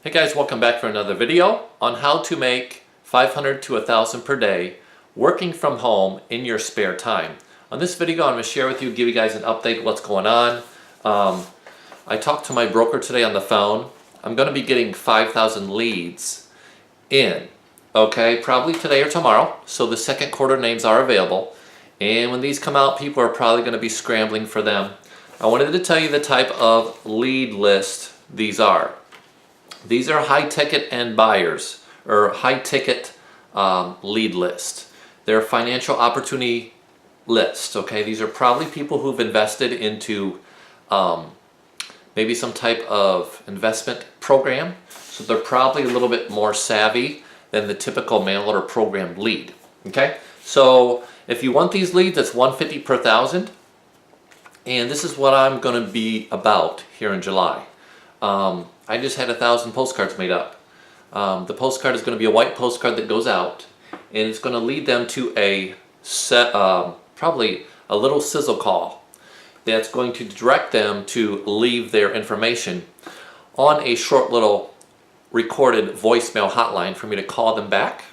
Hey guys, welcome back for another video on how to make 500 to 1,000 per day working from home in your spare time. On this video, I'm going to share with you, give you guys an update what's going on. I talked to my broker today on the phone. I'm going to be getting 5,000 leads in, okay, probably today or tomorrow. So the second quarter names are available. And when these come out, people are probably going to be scrambling for them. I wanted to tell you the type of lead list these are. These are high ticket end buyers, or high ticket lead list. They're financial opportunity lists, okay? These are probably people who've invested into maybe some type of investment program. So they're probably a little bit more savvy than the typical mail order program lead, okay? So if you want these leads, it's $150 per thousand. And this is what I'm going to be about here in July. I just had 1,000 postcards made up. The postcard is going to be a white postcard that goes out, and it's going to lead them to a set, probably a little sizzle call that's going to direct them to leave their information on a short little recorded voicemail hotline for me to call them back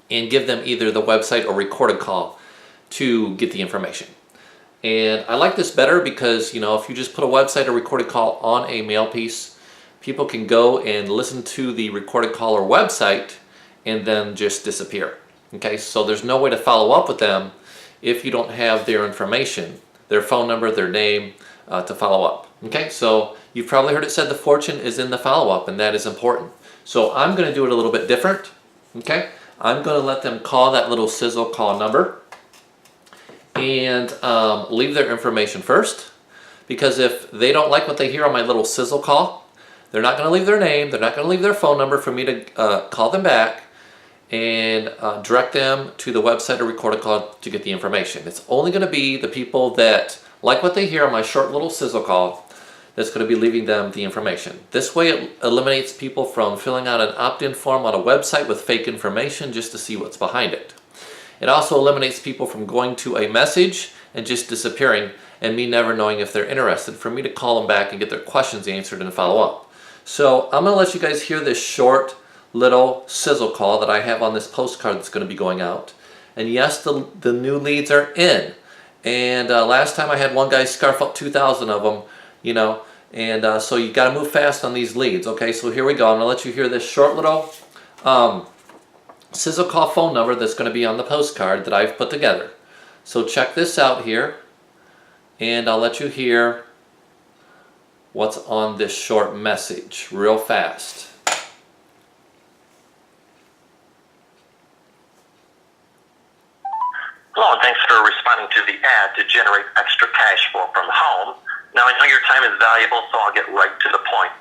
and give them either the website or recorded call to get the information. And I like this better because, you know, if you just put a website or recorded call on a mail piece, people can go and listen to the recorded call or website and then just disappear. Okay, so there's no way to follow up with them if you don't have their information, their phone number, their name, to follow up. Okay, so you've probably heard it said the fortune is in the follow-up, and that is important. So I'm going to do it a little bit different. Okay, I'm going to let them call that little sizzle call number and leave their information first, because if they don't like what they hear on my little sizzle call, they're not going to leave their name, they're not going to leave their phone number for me to call them back and direct them to the website or recorded call to get the information. It's only going to be the people that like what they hear on my short little sizzle call that's going to be leaving them the information. This way it eliminates people from filling out an opt-in form on a website with fake information just to see what's behind it. It also eliminates people from going to a message and just disappearing and me never knowing if they're interested, for me to call them back and get their questions answered and follow up. So I'm going to let you guys hear this short little sizzle call that I have on this postcard that's going to be going out. And yes, the new leads are in. And last time I had one guy scarf up 2,000 of them, you know, and so you got to move fast on these leads. Okay, so here we go. I'm going to let you hear this short little sizzle call phone number that's going to be on the postcard that I've put together. So check this out here, and I'll let you hear what's on this short message real fast. Hello, and thanks for responding to the ad to generate extra cash flow from home. Now, I know your time is valuable, so I'll get right to the point.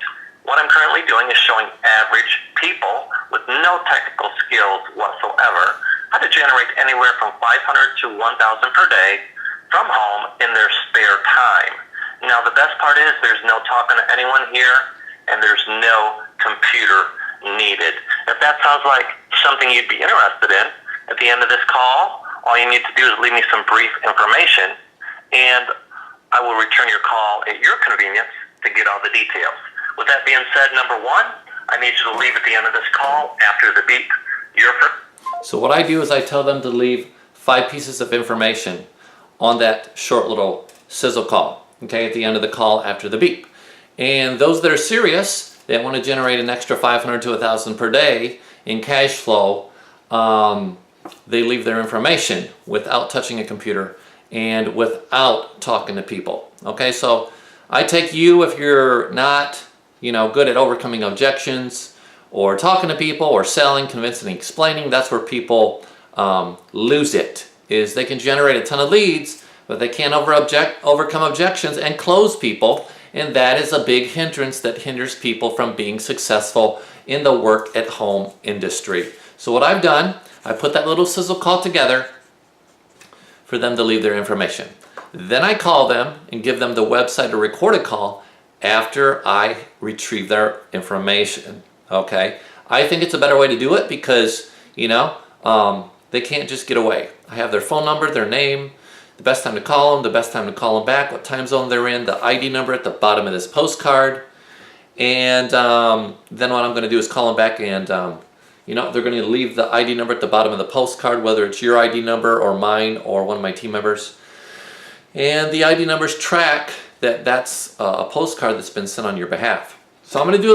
What I'm currently doing is showing average people with no technical skills whatsoever how to generate anywhere from 500 to 1,000 per day from home in their spare time. Now, the best part is there's no talking to anyone here, and there's no computer needed. If that sounds like something you'd be interested in, at the end of this call, all you need to do is leave me some brief information, and I will return your call at your convenience to get all the details. With that being said, number one, I need you to leave at the end of this call after the beep. So what I do is I tell them to leave 5 pieces of information on that short little sizzle call, okay, at the end of the call after the beep. And those that are serious, that want to generate an extra 500 to 1,000 per day in cash flow, they leave their information without touching a computer and without talking to people. Okay, so I take you, if you're not, you know, good at overcoming objections or talking to people or selling, convincing, explaining, that's where people lose it, is they can generate a ton of leads, but they can't overcome objections and close people, and that is a big hindrance that hinders people from being successful in the work at home industry. So what I've done, I put that little sizzle call together for them to leave their information. Then I call them and give them the website or recorded call after I retrieve their information. Okay, I think it's a better way to do it because, you know, they can't just get away. I have their phone number, their name, the best time to call them, the best time to call them back, what time zone they're in, the ID number at the bottom of this postcard, And then what I'm going to do is call them back, and they're going to leave the ID number at the bottom of the postcard, whether it's your ID number or mine or one of my team members. And the ID numbers track that that's a postcard that's been sent on your behalf. So I'm going to do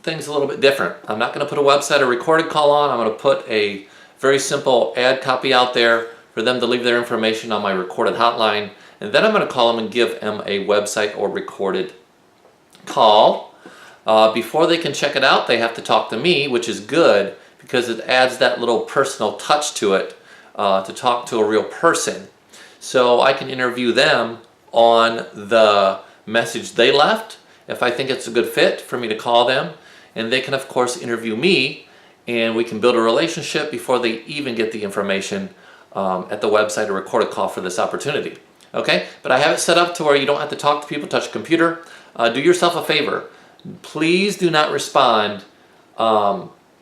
things a little bit different. I'm not going to put a website or recorded call on. I'm going to put a very simple ad copy out there for them to leave their information on my recorded hotline. And then I'm going to call them and give them a website or recorded call. Before they can check it out, they have to talk to me, which is good because it adds that little personal touch to it, to talk to a real person. So I can interview them on the message they left if I think it's a good fit for me to call them. And they can, of course, interview me, and we can build a relationship before they even get the information at the website or record a call for this opportunity. Okay? But I have it set up to where you don't have to talk to people, touch a computer. Do yourself a favor. Please do not respond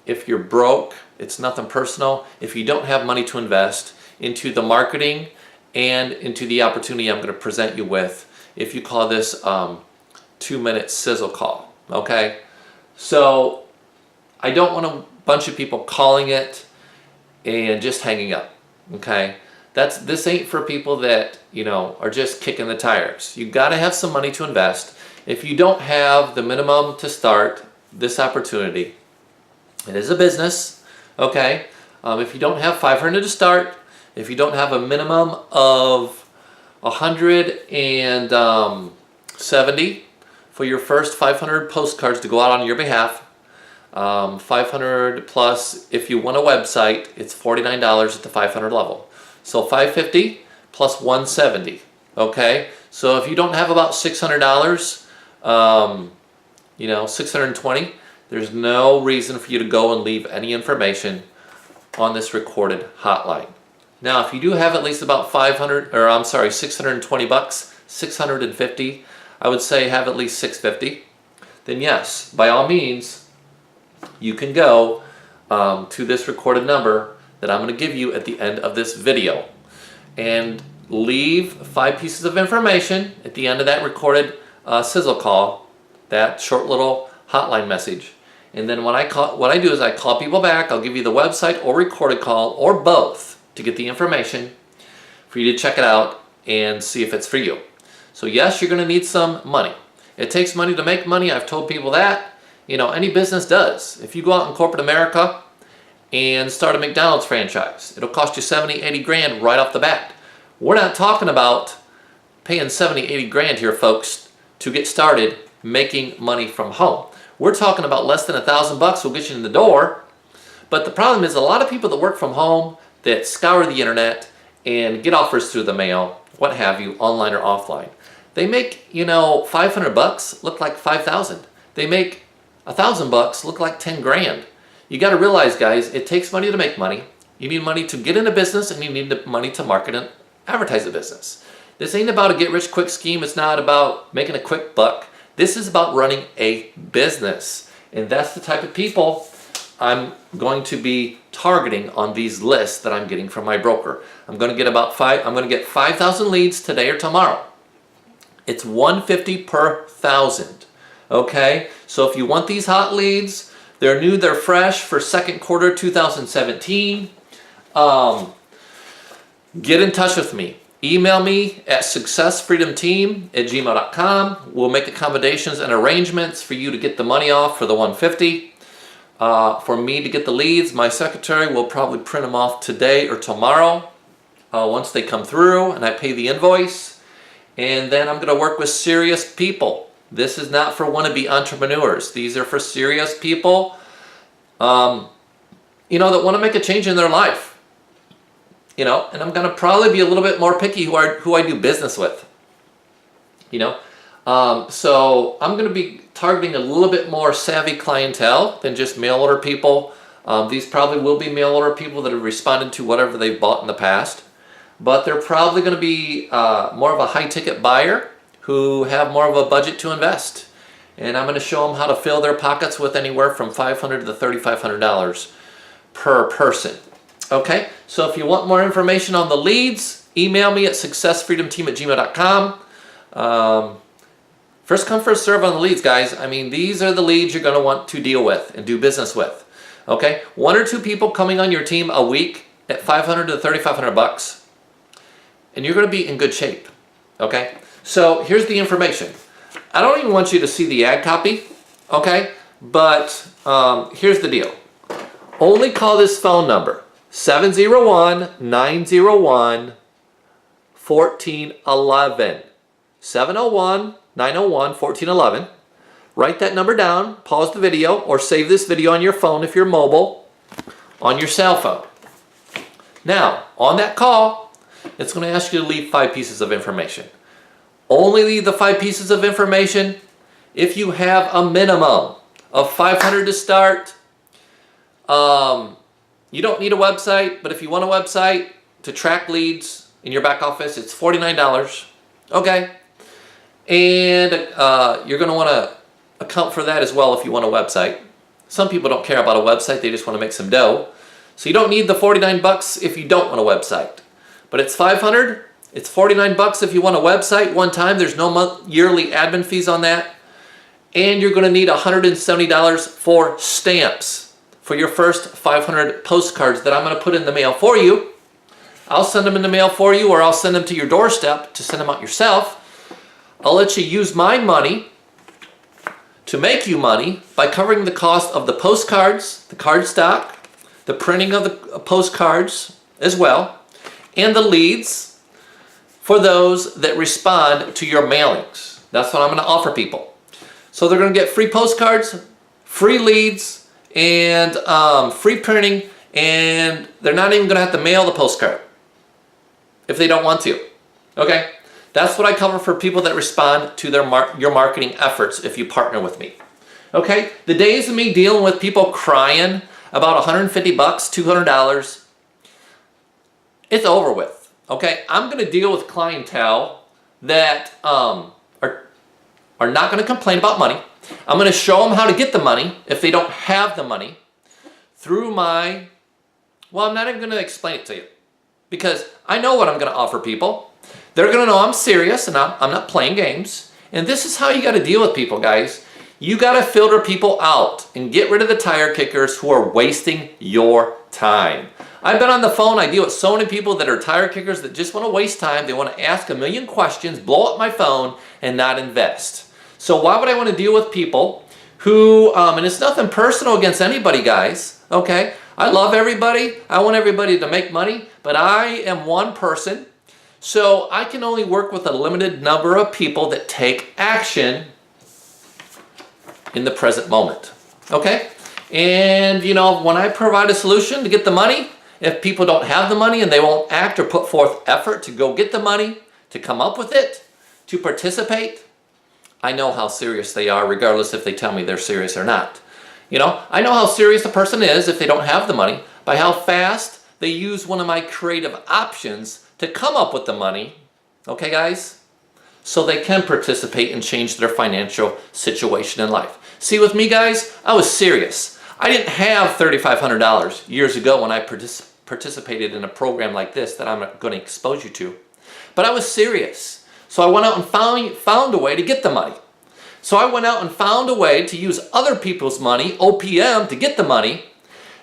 if you're broke. It's nothing personal. If you don't have money to invest into the marketing and into the opportunity I'm going to present you with, if you call this 2-minute sizzle call. Okay? So I don't want a bunch of people calling it and just hanging up. Okay? This ain't for people that, are just kicking the tires. You got to have some money to invest. If you don't have the minimum to start this opportunity, it is a business, okay? If you don't have $500 to start, if you don't have a minimum of $170 for your first 500 postcards to go out on your behalf, 500 plus, if you want a website, it's $49 at the 500 level. So $550 plus $170, okay? So if you don't have about $600, 620, there's no reason for you to go and leave any information on this recorded hotline. Now, if you do have at least about $620, 650, I would say have at least 650, then yes, by all means, you can go to this recorded number that I'm going to give you at the end of this video and leave 5 pieces of information at the end of that recorded sizzle call, that short little hotline message. And then what I do is I call people back. I'll give you the website or recorded call or both to get the information for you to check it out and see if it's for you. So yes, you're going to need some money. It takes money to make money. I've told people that. Any business does. If you go out in corporate America and start a McDonald's franchise, it'll cost you 70, 80 grand right off the bat. We're not talking about paying 70, 80 grand here, folks, to get started making money from home. We're talking about less than $1,000 will get you in the door. But the problem is a lot of people that work from home, that scour the internet and get offers through the mail, what have you, online or offline, they make, $500 look like 5,000. They make $1,000 look like 10 grand. You got to realize, guys, it takes money to make money. You need money to get into business, and you need money to market and advertise the business. This ain't about a get-rich-quick scheme. It's not about making a quick buck. This is about running a business. And that's the type of people I'm going to be targeting on these lists that I'm getting from my broker. I'm going to get 5,000 leads today or tomorrow. It's $150 per 1,000. Okay? So if you want these hot leads, they're new, they're fresh for second quarter 2017. Get in touch with me. Email me at successfreedomteam@gmail.com. We'll make accommodations and arrangements for you to get the money off for the $150. For me to get the leads, my secretary will probably print them off today or tomorrow once they come through and I pay the invoice. And then I'm going to work with serious people. This is not for wannabe entrepreneurs. These are for serious people, that want to make a change in their life. And I'm going to probably be a little bit more picky who I do business with. So I'm going to be targeting a little bit more savvy clientele than just mail order people. These probably will be mail order people that have responded to whatever they've bought in the past. But they're probably going to be more of a high ticket buyer who have more of a budget to invest. And I'm going to show them how to fill their pockets with anywhere from $500 to $3,500 per person. Okay, so if you want more information on the leads, email me at successfreedomteam@gmail.com. First come, first serve on the leads, guys. I mean, these are the leads you're going to want to deal with and do business with. Okay? 1 or 2 people coming on your team a week at $500 to $3,500, and you're going to be in good shape. Okay? So here's the information. I don't even want you to see the ad copy. Okay? But here's the deal. Only call this phone number, 701-901-1411. 701-901-1411. Write that number down, pause the video, or save this video on your phone if you're mobile, on your cell phone. Now, on that call, it's going to ask you to leave 5 pieces of information. Only leave the 5 pieces of information if you have a minimum of $500 to start. You don't need a website, but if you want a website to track leads in your back office, it's $49. Okay? And you're going to want to account for that as well if you want a website. Some people don't care about a website, they just want to make some dough. So you don't need the $49 if you don't want a website. But it's $500, it's $49 if you want a website one time. There's no yearly admin fees on that. And you're going to need $170 for stamps for your first 500 postcards that I'm going to put in the mail for you. I'll send them in the mail for you, or I'll send them to your doorstep to send them out yourself. I'll let you use my money to make you money by covering the cost of the postcards, the card stock, the printing of the postcards as well, and the leads for those that respond to your mailings. That's what I'm going to offer people. So they're going to get free postcards, free leads, and free printing, and they're not even going to have to mail the postcard if they don't want to. Okay? That's what I cover for people that respond to your marketing efforts if you partner with me. Okay? The days of me dealing with people crying about $150, $200, it's over with. Okay? I'm going to deal with clientele that are not going to complain about money. I'm going to show them how to get the money if they don't have the money through my, well, I'm not even going to explain it to you because I know what I'm going to offer people. They're going to know I'm serious and I'm not playing games. And this is how you got to deal with people, guys. You got to filter people out and get rid of the tire kickers who are wasting your time. I've been on the phone. I deal with so many people that are tire kickers that just want to waste time. They want to ask a million questions, blow up my phone, and not invest. So why would I want to deal with people who, and it's nothing personal against anybody, guys, okay? I love everybody. I want everybody to make money, but I am one person. So I can only work with a limited number of people that take action in the present moment. Okay? And, you know, when I provide a solution to get the money, if people don't have the money and they won't act or put forth effort to go get the money, to come up with it, to participate, I know how serious they are, regardless if they tell me they're serious or not. You know, I know how serious a person is if they don't have the money by how fast they use one of my creative options to come up with the money, okay, guys? So they can participate and change their financial situation in life. See, with me, guys, I was serious. I didn't have $3,500 years ago when I participated in a program like this that I'm going to expose you to. But I was serious. So I went out and found a way to get the money. So I went out and found a way to use other people's money, OPM, to get the money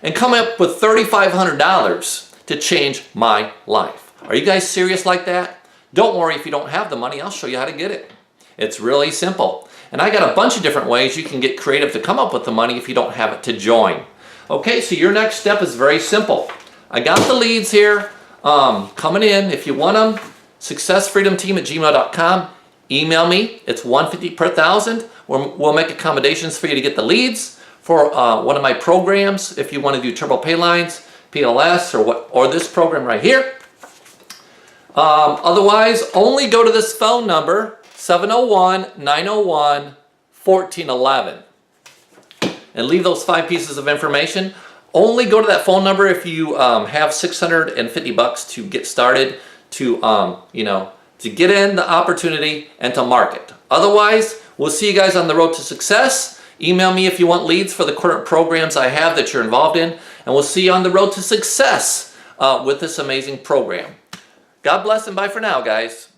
and come up with $3,500 to change my life. Are you guys serious like that? Don't worry if you don't have the money. I'll show you how to get it. It's really simple. And I got a bunch of different ways you can get creative to come up with the money if you don't have it to join. Okay, so your next step is very simple. I got the leads here coming in. If you want them, successfreedomteam@gmail.com. Email me. It's $150 per thousand. We'll make accommodations for you to get the leads for one of my programs. If you want to do turbo pay lines, PLS, or this program right here. Otherwise, only go to this phone number, 701-901-1411, and leave those 5 pieces of information. Only go to that phone number if you have $650 to get started, to to get in the opportunity and to market. Otherwise, we'll see you guys on the road to success. Email me if you want leads for the current programs I have that you're involved in, and we'll see you on the road to success with this amazing program. God bless and bye for now, guys.